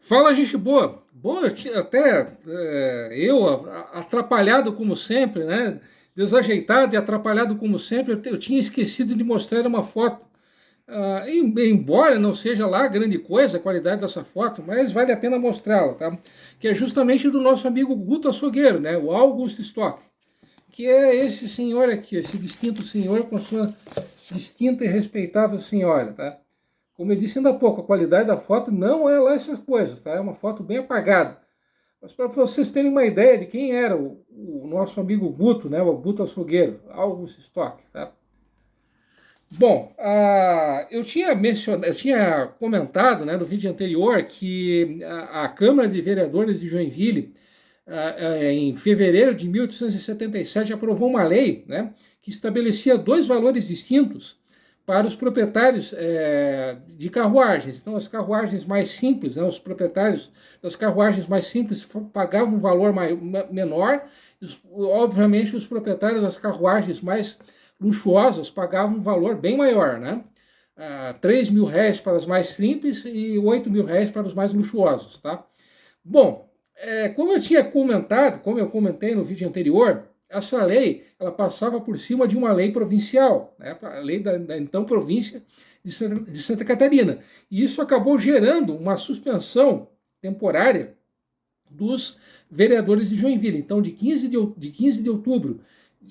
Fala, gente boa. Boa, até eu, atrapalhado como sempre, né? Desajeitado e atrapalhado como sempre, eu tinha esquecido de mostrar uma foto. Embora não seja lá grande coisa a qualidade dessa foto, mas vale a pena mostrá-la, tá? Que é justamente do nosso amigo Guto Açougueiro, né? O August Stock, que é esse senhor aqui, esse distinto senhor com sua distinta e respeitável senhora, tá? Como eu disse ainda há pouco, a qualidade da foto não é lá essas coisas, tá? É uma foto bem apagada. Mas para vocês terem uma ideia de quem era o nosso amigo Guto, né? O Guto Açougueiro, August Stock, tá? Bom, eu tinha comentado, né, no vídeo anterior que a Câmara de Vereadores de Joinville, em fevereiro de 1877, aprovou uma lei, né, que estabelecia dois valores distintos para os proprietários de carruagens. Então, as carruagens mais simples, né, os proprietários das carruagens mais simples pagavam um valor menor, obviamente os proprietários das carruagens mais luxuosas pagavam um valor bem maior, né? 3 mil réis para os mais simples e 8 mil réis para os mais luxuosos, tá? Bom, como eu tinha comentado, como eu comentei no vídeo anterior, essa lei ela passava por cima de uma lei provincial, né? A lei da então província de Santa Catarina. E isso acabou gerando uma suspensão temporária dos vereadores de Joinville. Então, de 15 de outubro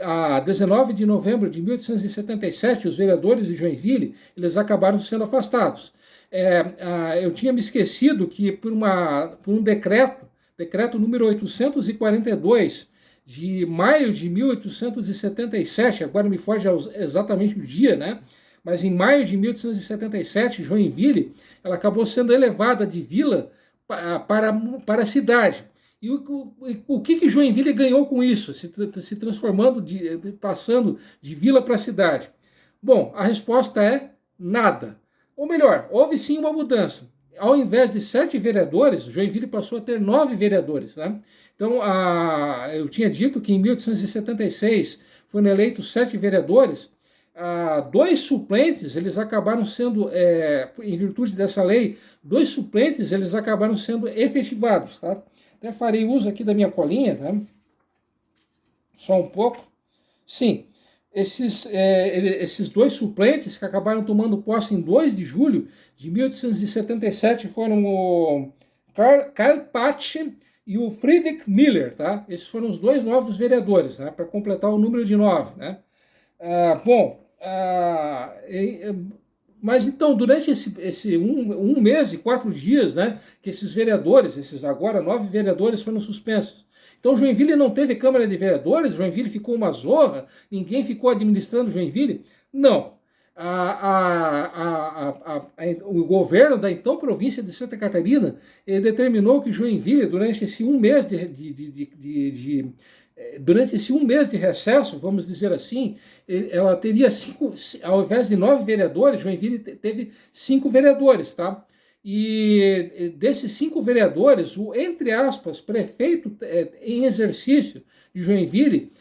a 19 de novembro de 1877, os vereadores de Joinville, eles acabaram sendo afastados. Eu tinha me esquecido que por um decreto número 842, de maio de 1877, agora me foge exatamente o dia, né? Mas em maio de 1877, Joinville, ela acabou sendo elevada de vila para a cidade. E o que Joinville ganhou com isso, se transformando, passando de vila para cidade? Bom, a resposta é nada. Ou melhor, houve sim uma mudança. Ao invés de 7 vereadores, Joinville passou a ter 9 vereadores. Né? Então, eu tinha dito que em 1876 foram eleitos 7 vereadores. Dois suplentes, eles acabaram sendo, em virtude dessa lei, dois suplentes, eles acabaram sendo efetivados. Tá? Até farei uso aqui da minha colinha, tá? Só um pouco. Sim, esses dois suplentes que acabaram tomando posse em 2 de julho de 1877 foram o Karl Patsch e o Friedrich Miller, tá? Esses foram os dois novos vereadores, né? Para completar o número de 9, né? Mas então, durante esse um mês e 4 dias, né, que esses vereadores, esses agora 9 vereadores, foram suspensos. Então, Joinville não teve Câmara de Vereadores, Joinville ficou uma zorra, ninguém ficou administrando Joinville? Não. O governo da então província de Santa Catarina determinou que Joinville, durante esse um mês durante esse um mês de recesso, vamos dizer assim, ela teria ao invés de 9 vereadores, Joinville teve 5 vereadores, tá? E desses 5 vereadores, o, entre aspas, prefeito em exercício de Joinville,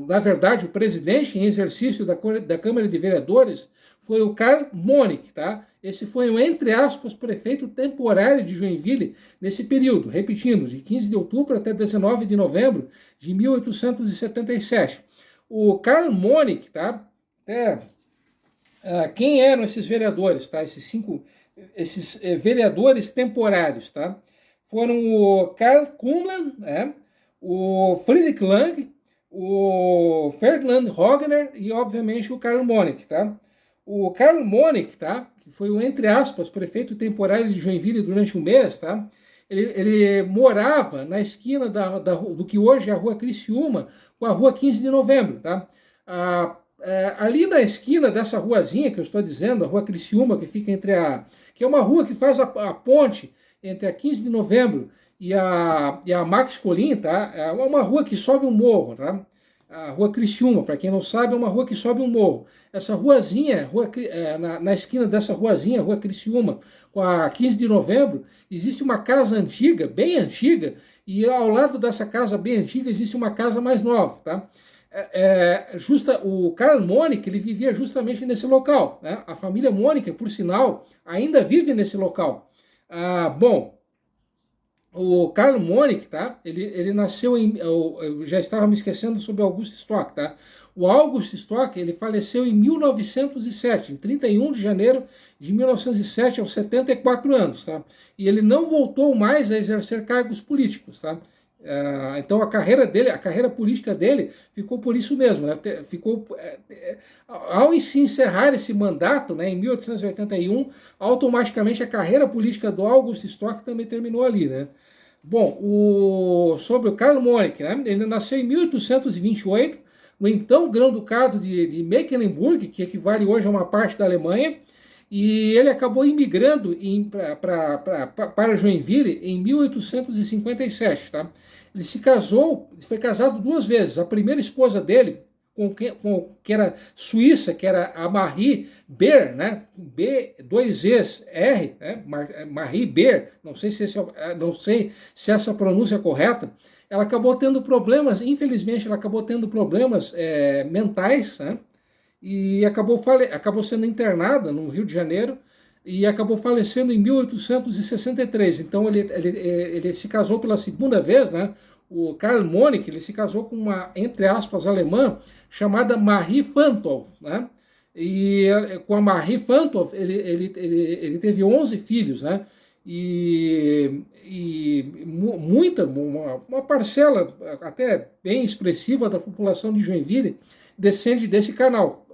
na verdade, o presidente em exercício da Câmara de Vereadores foi o Karl Monick, tá? Esse foi o, entre aspas, prefeito temporário de Joinville nesse período, repetindo, de 15 de outubro até 19 de novembro de 1877. O Karl Monick, tá? Quem eram esses vereadores, tá? Esses vereadores temporários, tá? Foram o Karl Kummler, o Friedrich Lang, o Ferdinand Hogner e, obviamente, o Karl Monick, tá? O Karl Monick, tá? Que foi o, entre aspas, prefeito temporário de Joinville durante um mês, tá? Ele morava na esquina do que hoje é a Rua Criciúma com a Rua 15 de Novembro, tá? Ali na esquina dessa ruazinha que eu estou dizendo, a Rua Criciúma, que fica que é uma rua que faz a ponte entre a 15 de Novembro e a Max Colim, tá? É uma rua que sobe um morro, tá? A Rua Criciúma, para quem não sabe, é uma rua que sobe um morro. Essa ruazinha, na esquina dessa ruazinha, Rua Criciúma, com a 15 de Novembro, existe uma casa antiga, bem antiga, e ao lado dessa casa bem antiga existe uma casa mais nova, tá? O Karl Monick, ele vivia justamente nesse local, né? A família Monick, por sinal, ainda vive nesse local. Bom, O Karl Monick, tá? Ele nasceu em. Eu já estava me esquecendo sobre August Stock, tá? O August Stock, ele faleceu em 1907, em 31 de janeiro de 1907, aos 74 anos, tá? E ele não voltou mais a exercer cargos políticos, tá? Então a carreira política dele ficou por isso mesmo, né? Ficou ao se encerrar esse mandato, né, em 1881, automaticamente a carreira política do August Stock também terminou ali, né? Bom, sobre o Karl Monick, né? Ele nasceu em 1828, no então Grão-Ducado de Mecklenburg, que equivale hoje a uma parte da Alemanha, e ele acabou imigrando para Joinville em 1857, tá? Ele se casou, foi casado duas vezes. A primeira esposa dele, que era suíça, que era a Marie Beer, né? B2ER, né? Marie Beer, não sei se essa pronúncia é correta. Ela acabou tendo problemas, infelizmente, ela acabou tendo problemas mentais, né? E acabou sendo internada no Rio de Janeiro e acabou falecendo em 1863. Então ele se casou pela segunda vez, né? O Karl Monick, ele se casou com uma, entre aspas, alemã chamada Marie Fantow, né? E com a Marie Fantow ele teve 11 filhos, né? E uma parcela até bem expressiva da população de Joinville descende desse casal,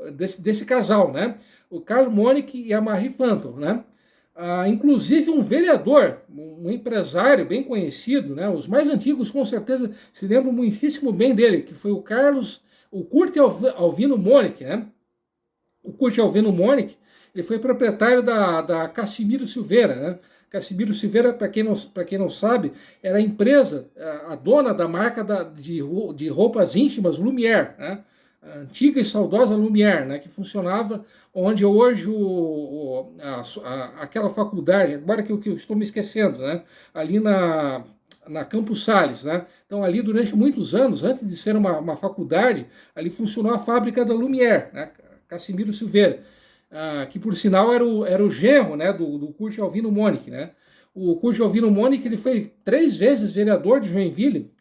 né? O Karl Monick e a Marie Fantow, né? Inclusive um vereador, um empresário bem conhecido, né? Os mais antigos com certeza se lembram muitíssimo bem dele, que foi o Kurt Alvino Monick, né? O Kurt Alvino Monick, ele foi proprietário da Cassimiro Silveira, né? Cassimiro Silveira, para quem não sabe, era a empresa, a dona da marca de roupas íntimas Lumière, né? A antiga e saudosa Lumière, né? Que funcionava onde hoje aquela faculdade, agora que eu estou me esquecendo, né? Ali na Campos Sales, né? Então ali durante muitos anos, antes de ser uma faculdade, ali funcionou a fábrica da Lumière, né? Cassimiro Silveira, que por sinal era o genro, né, do Kurt Alvino Monick, né? O Kurt Alvino Monick, ele foi 3 vezes vereador de Joinville,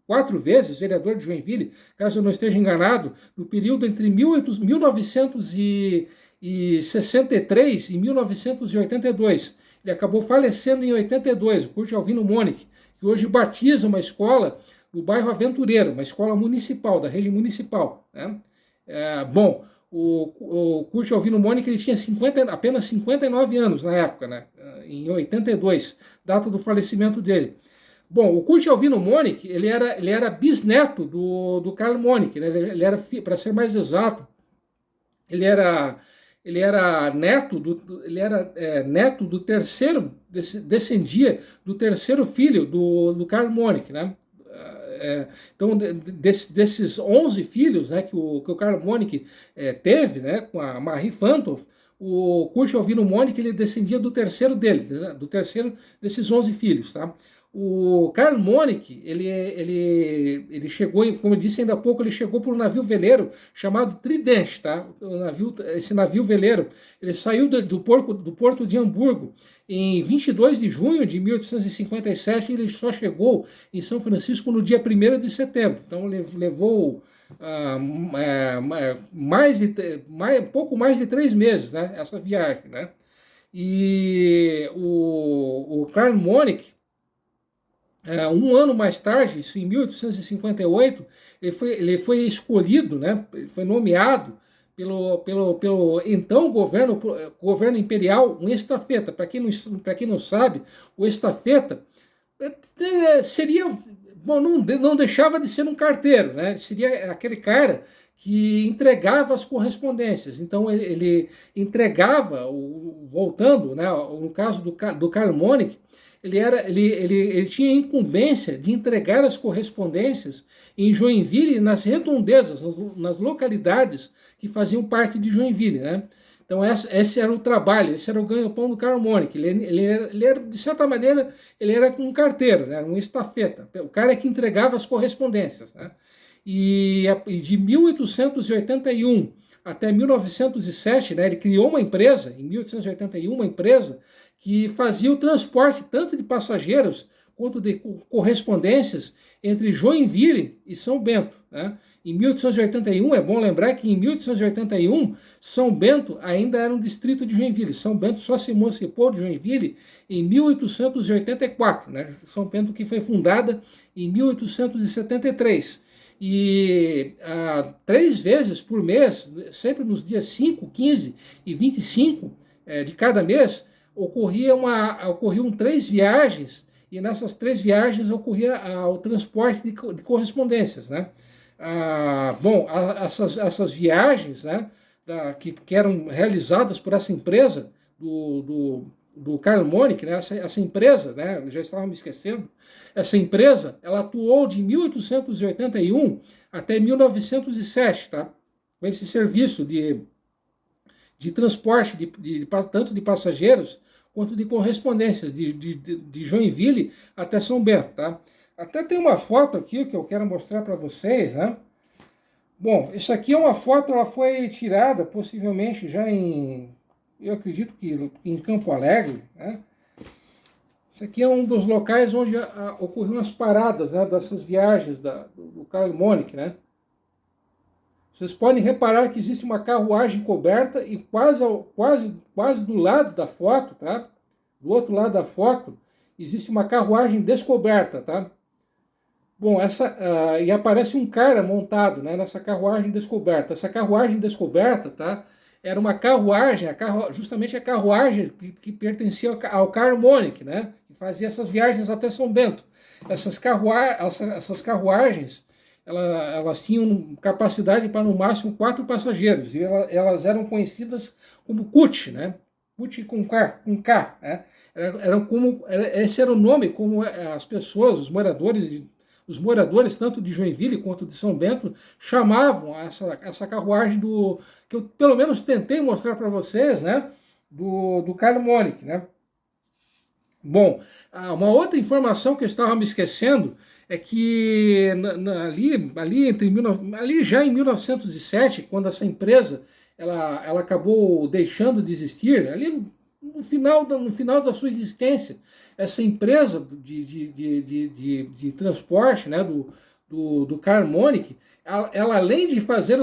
4 vezes vereador de Joinville, caso eu não esteja enganado, no período entre 1963 e 1982. Ele acabou falecendo em 82, o Kurt Alvino Monick, que hoje batiza uma escola do bairro Aventureiro, uma escola municipal, da rede municipal, né? Bom, o Kurt Alvino Monick, ele tinha apenas 59 anos na época, né? Em 82, data do falecimento dele. Bom, o Kurt Alvino Monick, ele era bisneto do Karl Monick, né? Ele era, para ser mais exato, ele era neto do terceiro, descendia do terceiro filho do Karl Monick, né? Então, desses 11 filhos, né, que o Karl Monick teve, né, com a Marie Fantow, o Kurt Alvino Monick, ele descendia do terceiro dele, né, do terceiro desses 11 filhos, tá? O Karl Monick, ele chegou, como eu disse ainda há pouco, ele chegou por um navio veleiro chamado Tridente, tá? Esse navio veleiro, ele saiu do porto de Hamburgo em 22 de junho de 1857 e ele só chegou em São Francisco no dia 1º de setembro. Então levou pouco mais de 3 meses, né, essa viagem, né? E o Karl Monick, um ano mais tarde, isso em 1858, ele foi escolhido, né, foi nomeado pelo então governo imperial, um estafeta. Para quem não sabe, o estafeta seria, bom, não deixava de ser um carteiro, né? Seria aquele cara que entregava as correspondências. Então ele entregava, voltando, né, no caso do Karl Monick, ele tinha a incumbência de entregar as correspondências em Joinville e nas redondezas, nas localidades que faziam parte de Joinville, né? Então esse era o trabalho, esse era o ganha-pão do Karl Monick. Ele era, de certa maneira, ele era um carteiro, né? Um estafeta, o cara que entregava as correspondências, né? E de 1881 até 1907, né, ele criou uma empresa, em 1881, uma empresa que fazia o transporte tanto de passageiros quanto de correspondências entre Joinville e São Bento, né? Em 1881, é bom lembrar que em 1881, São Bento ainda era um distrito de Joinville. São Bento só se emancipou de Joinville em 1884, né? São Bento que foi fundada em 1873. E 3 vezes por mês, sempre nos dias 5, 15 e 25 de cada mês, ocorriam 3 viagens, e nessas 3 viagens ocorria o transporte de correspondências, né? Essas viagens, né, que eram realizadas por essa empresa do Carl Monick, né, essa empresa, né, já estava me esquecendo, essa empresa, ela atuou de 1881 até 1907, tá? Com esse serviço de transporte, tanto de passageiros quanto de correspondências, de Joinville até São Bento, tá? Até tem uma foto aqui que eu quero mostrar para vocês, né? Bom, isso aqui é uma foto, ela foi tirada possivelmente já eu acredito que em Campo Alegre, né? Isso aqui é um dos locais onde ocorriam as paradas, né, dessas viagens do Carl Monick, né? Vocês podem reparar que existe uma carruagem coberta e quase do lado da foto, tá? Do outro lado da foto, existe uma carruagem descoberta, tá? Bom, e aparece um cara montado, né, nessa carruagem descoberta. Essa carruagem descoberta, tá? Era uma carruagem, justamente a carruagem que pertencia ao Carl Monick, né? Que fazia essas viagens até São Bento. Essas carruagens, elas tinham capacidade para no máximo 4 passageiros, e elas eram conhecidas como CUT, né? CUT com K, né? Esse era o nome como as pessoas, os moradores tanto de Joinville quanto de São Bento chamavam essa carruagem que eu pelo menos tentei mostrar para vocês, né? Do Carl Monick, né? Bom, uma outra informação que eu estava me esquecendo é que ali já em 1907, quando essa empresa ela acabou deixando de existir, ali no final da sua existência, essa empresa de transporte, né, do Carl Monick, ela além de fazer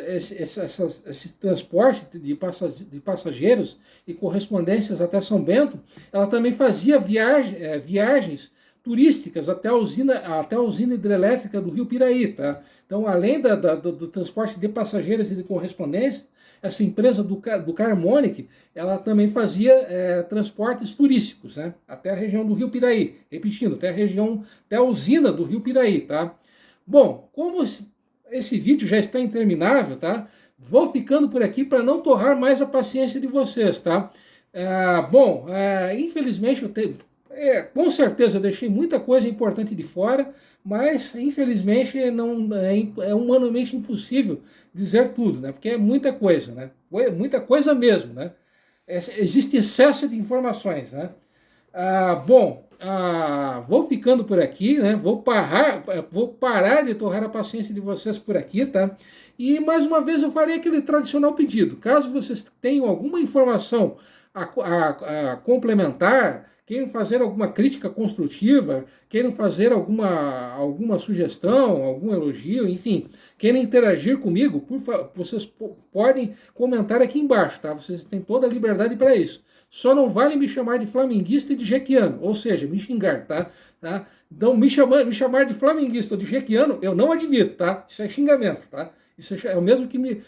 esse transporte de passageiros e correspondências até São Bento, ela também fazia viagens turísticas até a usina hidrelétrica do Rio Piraí, tá? Então, além do transporte de passageiros e de correspondência, essa empresa do Carl Monick, ela também fazia transportes turísticos, né? Até a região do Rio Piraí, repetindo, até a usina do Rio Piraí, tá? Bom, como esse vídeo já está interminável, tá? Vou ficando por aqui para não torrar mais a paciência de vocês, tá? Infelizmente com certeza eu deixei muita coisa importante de fora, mas infelizmente não é humanamente impossível dizer tudo, né? Porque é muita coisa, né? Muita coisa mesmo, né? Existe excesso de informações, né? Vou ficando por aqui, né? Vou parar de torrar a paciência de vocês por aqui, tá? E mais uma vez eu farei aquele tradicional pedido. Caso vocês tenham alguma informação a complementar, queiram fazer alguma crítica construtiva, queiram fazer alguma sugestão, algum elogio, enfim, queiram interagir comigo, vocês podem comentar aqui embaixo, tá? Vocês têm toda a liberdade para isso. Só não vale me chamar de flamenguista e de jequiano, ou seja, me xingar, tá? Então, me chamar de flamenguista ou de jequiano, eu não admito, tá? Isso é xingamento, tá? Isso é o mesmo que me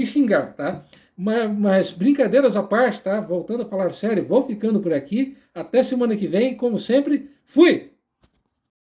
xingar, tá? Mas brincadeiras à parte, tá? Voltando a falar sério, vou ficando por aqui. Até semana que vem, como sempre, fui!